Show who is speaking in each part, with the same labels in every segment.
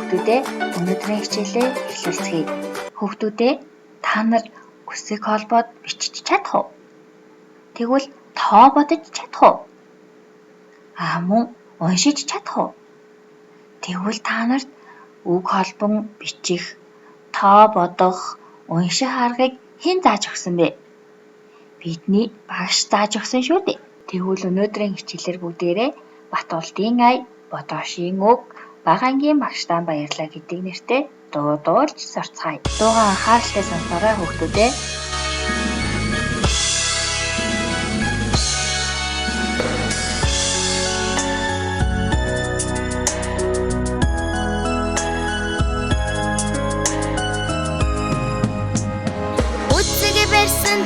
Speaker 1: Хүүхдүүдээ өнөөдрийн хичээлээ эхлүүлцгээе. Хүүхдүүдээ та нар үсэг холбоод бичиж чадах уу? Тэгвэл тоо бодож чадах уу? Мөн уншиж чадах уу? Тэгвэл та нарт үг холбон бичих, тоо бодох, унших аргыг хэн зааж өгсөн бэ? Бидний багш зааж өгсөн шүү дээ. Тэгвэл өнөөдрийн хичээлээр бүгдээрээ Батболдын ая, Бодоошийн үг, Бага ангийн багштаа баярлаа гэдэг нэртэй дуу дуулж сурцгаая. Дуугаа анхааралтай сонсоорой хүүхдүүдээ.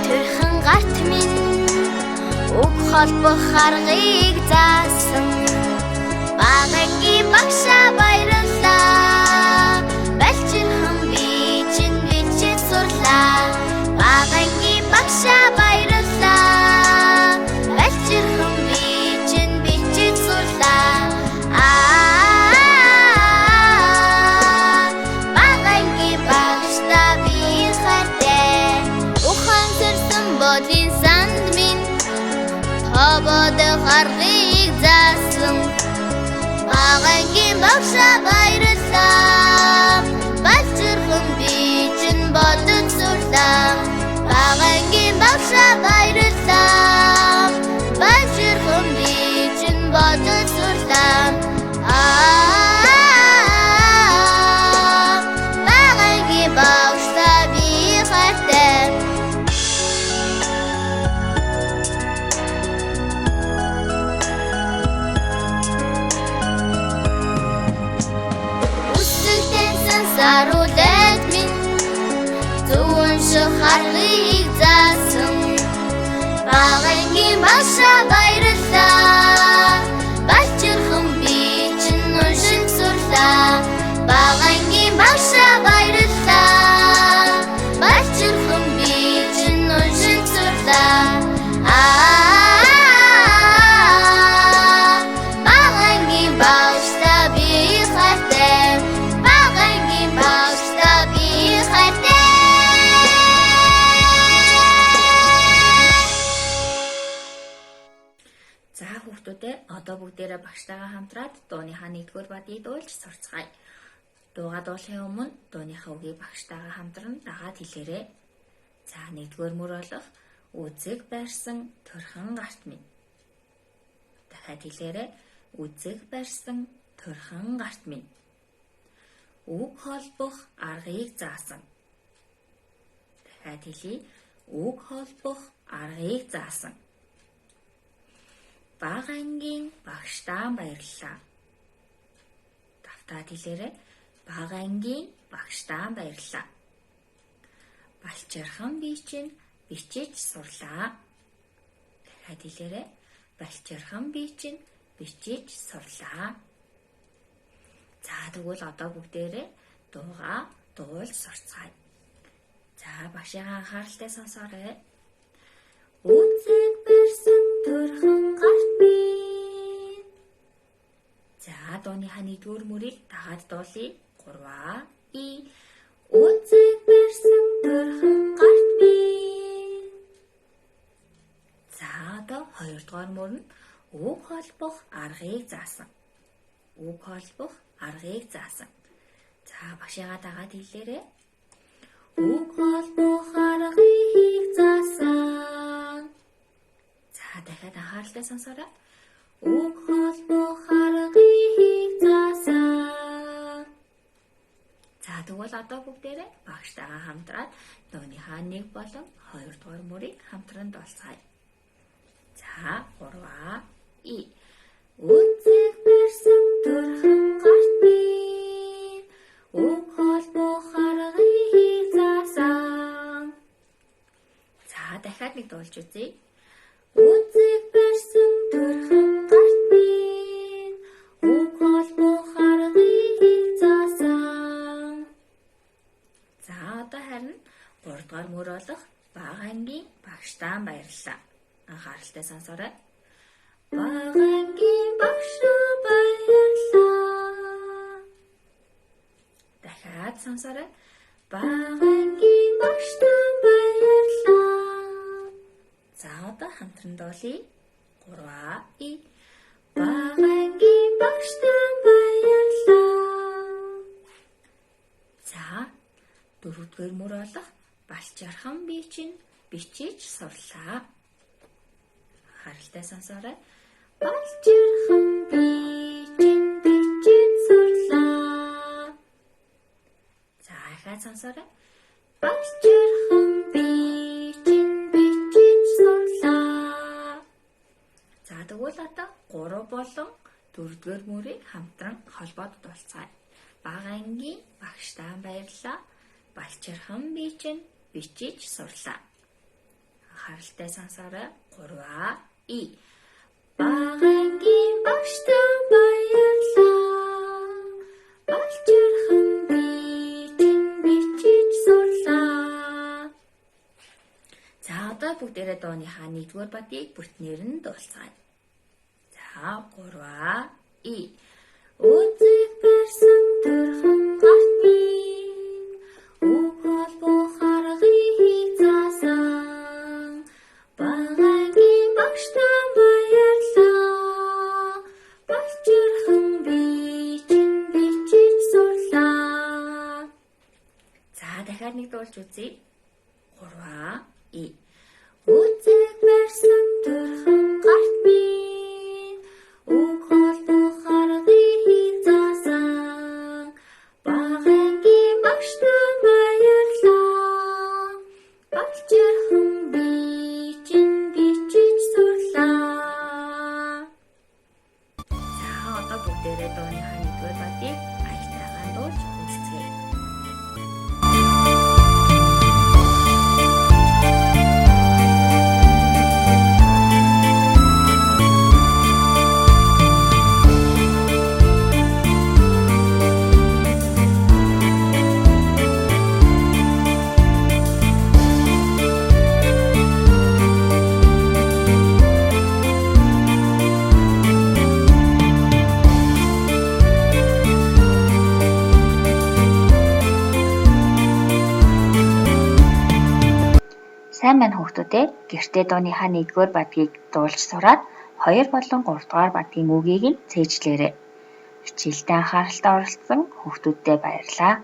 Speaker 2: Төрхөн гарт минь үг холбох аргыг заасан Бага ангийн багшаа баярлалаа Балчирхан би чинь бичиж сурлаа Бага ангийн багшаа баярлалаа Балчирхан би чинь бичиж сурлаа Бага ангийн багшаа би хайртай Бодын санд минь Тободох аргыг заасан Бага ангийн багшаа баярлалаа Балчирхан би чинь бодож сурлаа Бага ангийн багшаа баярлалаа Балчирхан би чинь бодож сурлаа Бага ангийн багшаа би хайртай Саруулээд минь зүүн шахарыг заасан Бага ангийн багшаа баярлалаа Балчирхан би чинь уншиж сурлаа Бага ангийн багшаа баярлалаа Балчирхан би чинь уншиж сурлаа Бага ангийн багшаа би хайртай
Speaker 1: За хүүхдүүдээ одоо бүгдээрээ багштайгаа хамтраад дууныхаа 1-р бадыг дуулж сурцгаая. Дуугаа дуулахын өмнө дууныхаа үгийг багштайгаа хамтран дагаад хэлээрэй. За 1-р мөр болох үзэг барьсан төрхөн гарт минь. Дахиад хэлээрэй. Үзэг барьсан төрхөн гарт минь. Үг холбох аргыг заасан. Дахиад хэлье. Үг холбох аргыг заасан. Бага ангийн багштаа баярлалаа. Давтаад хэлээрэй. Бага ангийн багштаа баярлалаа. Балчирхан би чинь бичиж сурлаа. Дахиад хэлээрэй. Балчирхан би чинь бичиж сурлаа. За тэгвэл одоо бүгдээрээ дуугаа дуулж сурцгаая. За багшийн анхааралтай сонсоорой. Үзэг барьсан төрхөн гарт минь. За дууныхаа 1-р мөрийг дагаад дуулъя. 3 Үзэг барьсан төрхөн гарт минь. За одоо 2-р мөр нь үг холбох аргыг заасан. Үг холбох аргыг заасан. За багшигаа дагаад хэлээрэй. Үг холбох аргыг заасан. За дахиад анхааралтай сонсоорой. Үг холбох аргыг заасан. За тэгвэл одоо бүгдээрээ багштайгаа хамтраад дууныхаа 1 болон 2-р мөрийг хамтран дуулцгаая. За 3 Үзэг барьсан төрхөн гарт минь. Үг холбох аргыг заасан. За дахиад нэг дуулж үзье. Үзэг барьсан төрхөн гарт минь. Үг холбох аргыг заасан. За одоо харин 3-р мөр болох Бага ангийн багштаа баярлалаа. Анхааралтай сонсоорой. Бага ангийн багшаа баярлалаа.
Speaker 3: дахиад сонсоорой. Багангийн багштаа баярлаа. За одоо хамтран дуулъя. 3 и багангийн багштаа баярлаа. За 4-р мөр болох балчаархан би чинь бичиж сурлаа. Харалтай сонсоорой. Балчаархан би чинь бичиж сурлаа. За ахаа сонсоорой. Балчаархан би чинь бичиж сурлаа. За тэгвэл одоо 3 болон 4-р мөрийг хамтран холбоод дуулцгаая. Багангийн багштаа баярлаа. Балчаархан би чинь бичиж сурлаа. Харалтай сонсоорой. 3 и багангийн багштаа баярлаа. Балчаархан би чинь бичиж сурлаа. За одоо бүгдээрээ дууныхаа 1-р бадыг бүтнээр нь дуулцгаая. За 3 и Үзэг барьсан төрхөн гарт минь Үгөл бухаргыг заасан Багангийн багштаа баярлаа. Балчаархан би чинь бичиж сурлаа. За дахиад нэг дуулж үзье. 3 и Үзэг барьсан төрхөн гарт минь Үгөл бухаргыг заасан Багангийн багштаа баярлаа. Балчаархан би чинь бичиж сурлаа. За одоо бүгдээрээ дууныхаа 1-р бадыг аятайхан дуулж үзье.
Speaker 1: Сайн байна хүүхдүүдээ. Гэртээ дууныхаа 1-р бадгийг дуулж сураад 2 болон 3-р бадгийн үгийг нь цээжлээрэй. Хичээлдээ анхааралтай оролцсон хүүхдүүдтэй баярлалаа.